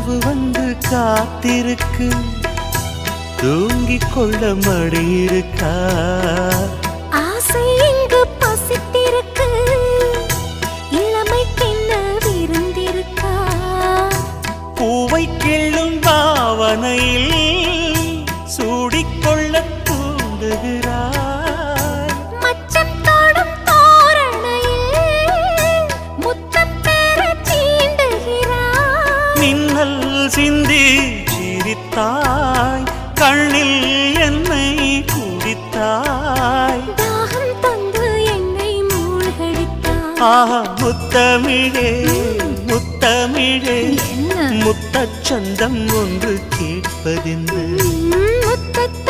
கனவு வந்து காத்திருக்கு, தூங்கிக் கொள்ள மடி இருக்கா? ஆசை இங்கு பசித்திருக்கு, இளமைக்கென்ன விருந்திருக்கா? பூவை கிள்ளும் பாவனையில் சூடிக்கொள்ள தூண்டுகிறாய். மச்சம் தோடும் தோரணையில் முத்தம் பெற தீண்டுகிறாய். மின்னல் சிந்தி சிரித்தாய், கண்ணில் என்னை குடித்தாய். தாகம் தந்து என்னை மூழ்கடித்தாய். ஆஹா முத்தமிழே முத்தமிழே, என்ன முத்தச் சந்தம் ஒன்று கேட்பதென்று. முத்தச்